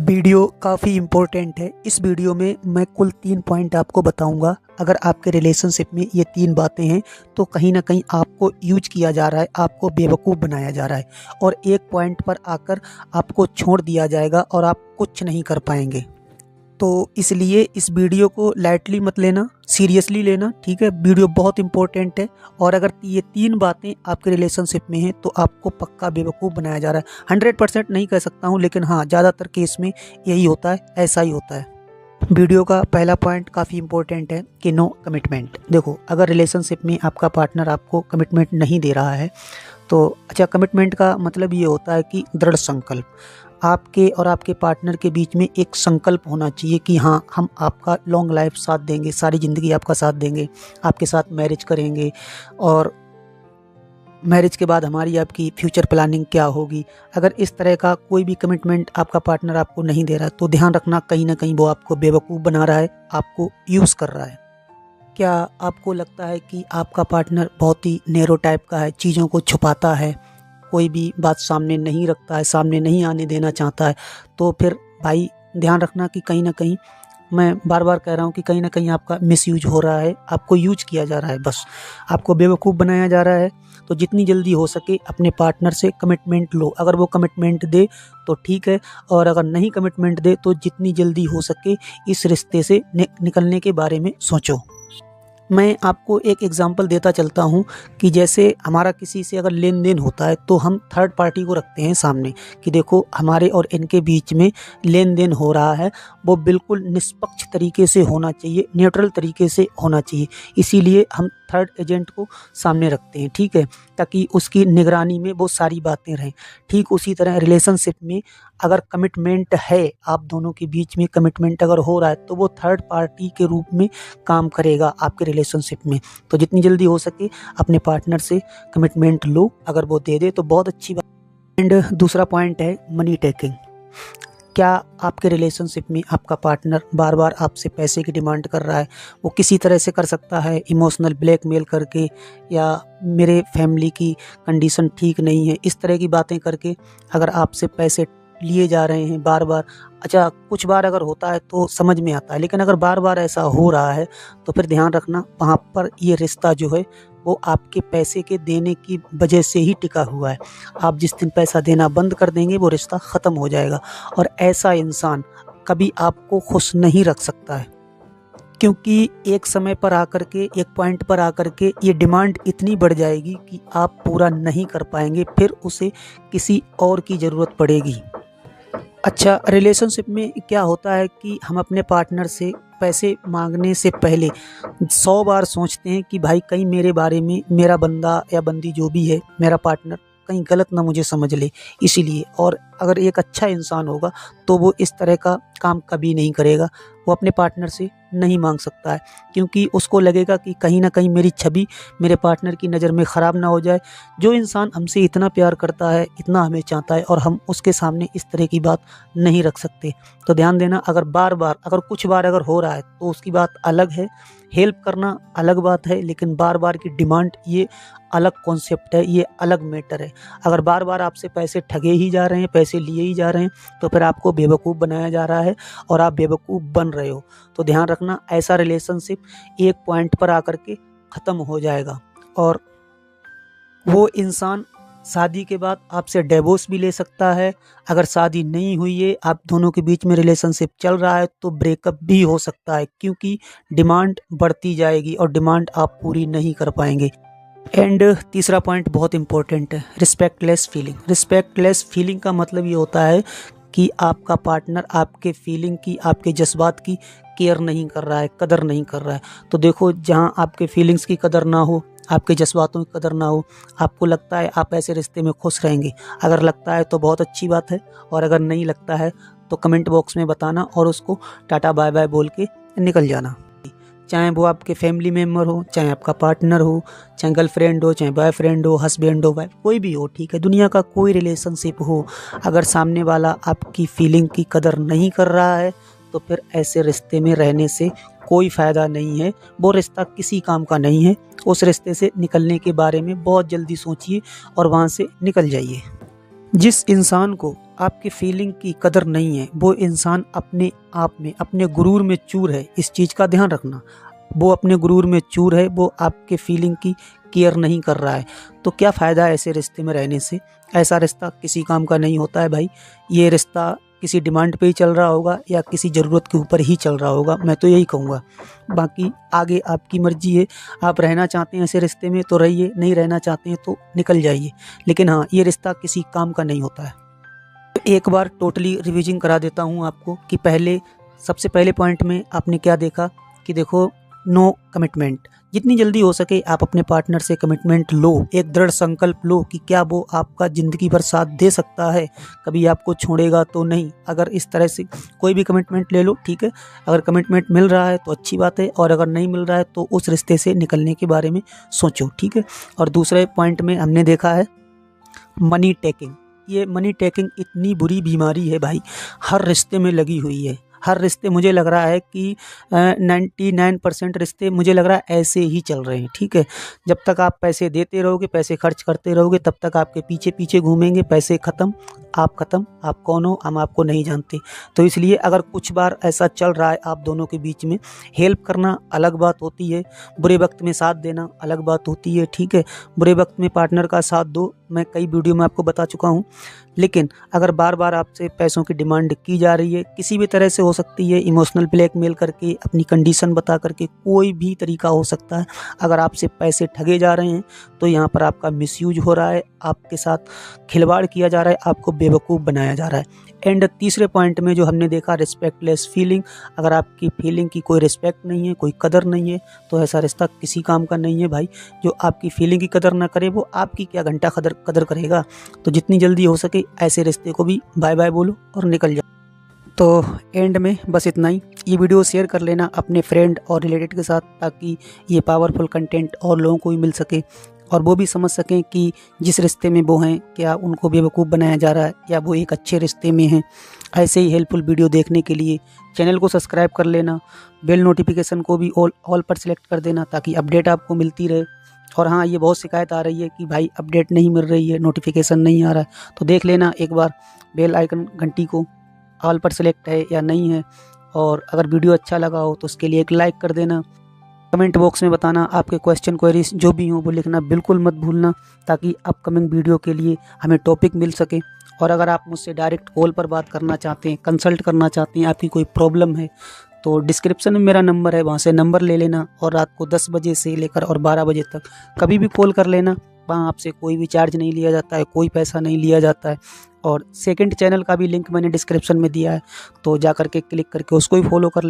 Video काफ़ी important है। इस वीडियो में मैं कुल 3 पॉइंट आपको बताऊंगा। अगर आपके रिलेशनशिप में ये 3 बातें हैं तो कहीं ना कहीं आपको यूज किया जा रहा है, आपको बेवकूफ़ बनाया जा रहा है और एक पॉइंट पर आकर आपको छोड़ दिया जाएगा और आप कुछ नहीं कर पाएंगे। तो इसलिए इस वीडियो को लाइटली मत लेना, सीरियसली लेना, ठीक है। वीडियो बहुत इंपॉर्टेंट है और अगर ये 3 बातें आपके रिलेशनशिप में हैं तो आपको पक्का बेवकूफ़ बनाया जा रहा है। 100% नहीं कह सकता हूँ, लेकिन हाँ, ज़्यादातर केस में यही होता है, ऐसा ही होता है। वीडियो का पहला पॉइंट काफ़ी इंपॉर्टेंट है कि नो कमिटमेंट। देखो, अगर रिलेशनशिप में आपका पार्टनर आपको कमिटमेंट नहीं दे रहा है तो कमिटमेंट का मतलब ये होता है कि दृढ़ संकल्प। आपके और आपके पार्टनर के बीच में एक संकल्प होना चाहिए कि हाँ, हम आपका लॉन्ग लाइफ साथ देंगे, सारी ज़िंदगी आपका साथ देंगे, आपके साथ मैरिज करेंगे और मैरिज के बाद हमारी आपकी फ्यूचर प्लानिंग क्या होगी। अगर इस तरह का कोई भी कमिटमेंट आपका पार्टनर आपको नहीं दे रहा तो ध्यान रखना, कहीं ना कहीं वो आपको बेवकूफ़ बना रहा है, आपको यूज़ कर रहा है। क्या आपको लगता है कि आपका पार्टनर बहुत ही नैरो टाइप का है, चीज़ों को छुपाता है, कोई भी बात सामने नहीं रखता है, सामने नहीं आने देना चाहता है, तो फिर भाई ध्यान रखना कि कहीं ना कहीं, मैं बार बार कह रहा हूँ कि कहीं ना कहीं आपका मिसयूज हो रहा है, आपको यूज किया जा रहा है, बस आपको बेवकूफ़ बनाया जा रहा है। तो जितनी जल्दी हो सके अपने पार्टनर से कमिटमेंट लो। अगर वो कमिटमेंट दे तो ठीक है, और अगर नहीं कमिटमेंट दे तो जितनी जल्दी हो सके इस रिश्ते से निकलने के बारे में सोचो। मैं आपको एक एग्जांपल देता चलता हूं कि जैसे हमारा किसी से अगर लेन देन होता है तो हम थर्ड पार्टी को रखते हैं सामने कि देखो, हमारे और इनके बीच में लेन देन हो रहा है, वो बिल्कुल निष्पक्ष तरीके से होना चाहिए, न्यूट्रल तरीके से होना चाहिए। इसीलिए हम थर्ड एजेंट को सामने रखते हैं, ठीक है, ताकि उसकी निगरानी में वो सारी बातें रहें। ठीक उसी तरह रिलेशनशिप में अगर कमिटमेंट है, आप दोनों के बीच में कमिटमेंट अगर हो रहा है तो वो थर्ड पार्टी के रूप में काम करेगा आपके रिलेशनशिप में। तो जितनी जल्दी हो सके अपने पार्टनर से कमिटमेंट लो, अगर वो दे दे तो बहुत अच्छी बात। एंड दूसरा पॉइंट है मनी टेकिंग। क्या आपके रिलेशनशिप में आपका पार्टनर बार बार आपसे पैसे की डिमांड कर रहा है? वो किसी तरह से कर सकता है, इमोशनल ब्लैकमेल करके, या मेरे फैमिली की कंडीशन ठीक नहीं है, इस तरह की बातें करके अगर आपसे पैसे लिए जा रहे हैं बार बार। कुछ बार अगर होता है तो समझ में आता है, लेकिन अगर बार बार ऐसा हो रहा है तो फिर ध्यान रखना, वहाँ पर ये रिश्ता जो है वो आपके पैसे के देने की वजह से ही टिका हुआ है। आप जिस दिन पैसा देना बंद कर देंगे वो रिश्ता ख़त्म हो जाएगा, और ऐसा इंसान कभी आपको खुश नहीं रख सकता है, क्योंकि एक समय पर आकर के, एक पॉइंट पर आकर के ये डिमांड इतनी बढ़ जाएगी कि आप पूरा नहीं कर पाएंगे, फिर उसे किसी और की ज़रूरत पड़ेगी। रिलेशनशिप में क्या होता है कि हम अपने पार्टनर से पैसे मांगने से पहले 100 बार सोचते हैं कि भाई कहीं मेरे बारे में मेरा बंदा या बंदी जो भी है, मेरा पार्टनर, कहीं गलत ना मुझे समझ ले। इसीलिए, और अगर एक अच्छा इंसान होगा तो वो इस तरह का काम कभी नहीं करेगा, वो अपने पार्टनर से नहीं मांग सकता है, क्योंकि उसको लगेगा कि कहीं ना कहीं मेरी छवि मेरे पार्टनर की नज़र में ख़राब ना हो जाए। जो इंसान हमसे इतना प्यार करता है, इतना हमें चाहता है, और हम उसके सामने इस तरह की बात नहीं रख सकते। तो ध्यान देना, अगर बार बार, अगर कुछ बार अगर हो रहा है तो उसकी बात अलग है, हेल्प करना अलग बात है, लेकिन बार बार की डिमांड ये अलग कॉन्सेप्ट है, ये अलग मैटर है। अगर बार बार आपसे पैसे ठगे ही जा रहे हैं, पैसे लिए ही जा रहे हैं, तो फिर आपको बेवकूफ़ बनाया जा रहा है और आप बेवकूफ़ बन रहे हो। तो ध्यान रखना, ऐसा रिलेशनशिप एक पॉइंट पर आकर के ख़त्म हो जाएगा, और वो इंसान शादी के बाद आपसे डिवोर्स भी ले सकता है। अगर शादी नहीं हुई है, आप दोनों के बीच में रिलेशनशिप चल रहा है, तो ब्रेकअप भी हो सकता है, क्योंकि डिमांड बढ़ती जाएगी और डिमांड आप पूरी नहीं कर पाएंगे। एंड तीसरा पॉइंट बहुत इंपॉर्टेंट है, रिस्पेक्टलेस फीलिंग। रिस्पेक्टलेस फीलिंग का मतलब ये होता है कि आपका पार्टनर आपके फीलिंग की, आपके जज्बात की केयर नहीं कर रहा है, कदर नहीं कर रहा है। तो देखो, जहाँ आपके फीलिंग्स की कदर ना हो, आपके जज्बातों की कदर ना हो, आपको लगता है आप ऐसे रिश्ते में खुश रहेंगे। अगर लगता है तो बहुत अच्छी बात है, और अगर नहीं लगता है तो कमेंट बॉक्स में बताना और उसको टाटा बाय बाय बोल के निकल जाना। चाहे वो आपके फैमिली मेम्बर हो, चाहे आपका पार्टनर हो, चाहे गर्लफ्रेंड हो, चाहे बॉयफ्रेंड हो, हस्बैंड हो, वाइफ, कोई भी हो, ठीक है, दुनिया का कोई रिलेशनशिप हो, अगर सामने वाला आपकी फीलिंग की कदर नहीं कर रहा है तो फिर ऐसे रिश्ते में रहने से कोई फ़ायदा नहीं है। वो रिश्ता किसी काम का नहीं है। उस रिश्ते से निकलने के बारे में बहुत जल्दी सोचिए और वहाँ से निकल जाइए। जिस इंसान को आपकी फीलिंग की कदर नहीं है, वो इंसान अपने आप में, अपने गुरूर में चूर है। इस चीज़ का ध्यान रखना, वो अपने गुरूर में चूर है, वो आपके फीलिंग की केयर नहीं कर रहा है। तो क्या फ़ायदा है ऐसे रिश्ते में रहने से? ऐसा रिश्ता किसी काम का नहीं होता है भाई। ये रिश्ता किसी डिमांड पे ही चल रहा होगा या किसी ज़रूरत के ऊपर ही चल रहा होगा, मैं तो यही कहूँगा। बाकी आगे आपकी मर्ज़ी है, आप रहना चाहते हैं ऐसे रिश्ते में तो रहिए, नहीं रहना चाहते हैं तो निकल जाइए। लेकिन हाँ, ये रिश्ता किसी काम का नहीं होता है। तो एक बार टोटली रिविजन करा देता हूँ आपको कि सबसे पहले पॉइंट में आपने क्या देखा कि देखो, नो कमिटमेंट। जितनी जल्दी हो सके आप अपने पार्टनर से कमिटमेंट लो, एक दृढ़ संकल्प लो कि क्या वो आपका ज़िंदगी भर साथ दे सकता है, कभी आपको छोड़ेगा तो नहीं। अगर इस तरह से कोई भी कमिटमेंट ले लो, ठीक है। अगर कमिटमेंट मिल रहा है तो अच्छी बात है, और अगर नहीं मिल रहा है तो उस रिश्ते से निकलने के बारे में सोचो, ठीक है। और दूसरे पॉइंट में हमने देखा है मनी टेकिंग। ये मनी टेकिंग इतनी बुरी बीमारी है भाई, हर रिश्ते में लगी हुई है। हर रिश्ते, मुझे लग रहा है कि 99% रिश्ते मुझे लग रहा है ऐसे ही चल रहे हैं, ठीक है। जब तक आप पैसे देते रहोगे, पैसे खर्च करते रहोगे, तब तक आपके पीछे पीछे घूमेंगे। पैसे ख़त्म, आप कौन हो हम आपको नहीं जानते। तो इसलिए अगर कुछ बार ऐसा चल रहा है आप दोनों के बीच में, हेल्प करना अलग बात होती है, बुरे वक्त में साथ देना अलग बात होती है, ठीक है। बुरे वक्त में पार्टनर का साथ दो, मैं कई वीडियो में आपको बता चुका हूँ। लेकिन अगर बार बार आपसे पैसों की डिमांड की जा रही है, किसी भी तरह से हो सकती है, इमोशनल ब्लैकमेल करके, अपनी कंडीशन बता करके, कोई भी तरीका हो सकता है। अगर आपसे पैसे ठगे जा रहे हैं तो यहाँ पर आपका मिसयूज हो रहा है, आपके साथ खिलवाड़ किया जा रहा है, आपको बेवकूफ़ बनाया जा रहा है। एंड तीसरे पॉइंट में जो हमने देखा, रिस्पेक्टलेस फीलिंग। अगर आपकी फीलिंग की कोई रिस्पेक्ट नहीं है, कोई कदर नहीं है, तो ऐसा रिश्ता किसी काम का नहीं है भाई। जो आपकी फीलिंग की कदर ना करे वो आपकी क्या घंटा कदर करेगा। तो जितनी जल्दी हो सके ऐसे रिश्ते को भी बाय बाय बोलो और निकल जाओ। तो एंड में बस इतना ही। ये वीडियो शेयर कर लेना अपने फ्रेंड और रिलेटेड के साथ, ताकि ये पावरफुल कंटेंट और लोगों को भी मिल सके और वो भी समझ सकें कि जिस रिश्ते में वो हैं, क्या उनको बेवकूफ़ बनाया जा रहा है या वो एक अच्छे रिश्ते में हैं। ऐसे ही हेल्पफुल वीडियो देखने के लिए चैनल को सब्सक्राइब कर लेना, बेल नोटिफिकेशन को भी ऑल पर सिलेक्ट कर देना, ताकि अपडेट आपको मिलती रहे। और हाँ, ये बहुत शिकायत आ रही है कि भाई अपडेट नहीं मिल रही है, नोटिफिकेशन नहीं आ रहा है, तो देख लेना एक बार बेल आइकन घंटी को ऑल पर सिलेक्ट है या नहीं है। और अगर वीडियो अच्छा लगा हो तो उसके लिए एक लाइक कर देना। कमेंट बॉक्स में बताना आपके क्वेश्चन क्वेरीज जो भी हों वो लिखना बिल्कुल मत भूलना, ताकि अपकमिंग वीडियो के लिए हमें टॉपिक मिल सके। और अगर आप मुझसे डायरेक्ट कॉल पर बात करना चाहते हैं, कंसल्ट करना चाहते हैं, आपकी कोई प्रॉब्लम है, तो डिस्क्रिप्शन में मेरा नंबर है, वहाँ से नंबर ले लेना और रात को 10 बजे से लेकर और 12 बजे तक कभी भी कॉल कर लेना। वहाँ आपसे कोई भी चार्ज नहीं लिया जाता है, कोई पैसा नहीं लिया जाता है। और सेकंड चैनल का भी लिंक मैंने डिस्क्रिप्शन में दिया है, तो जा करके क्लिक करके उसको भी फॉलो कर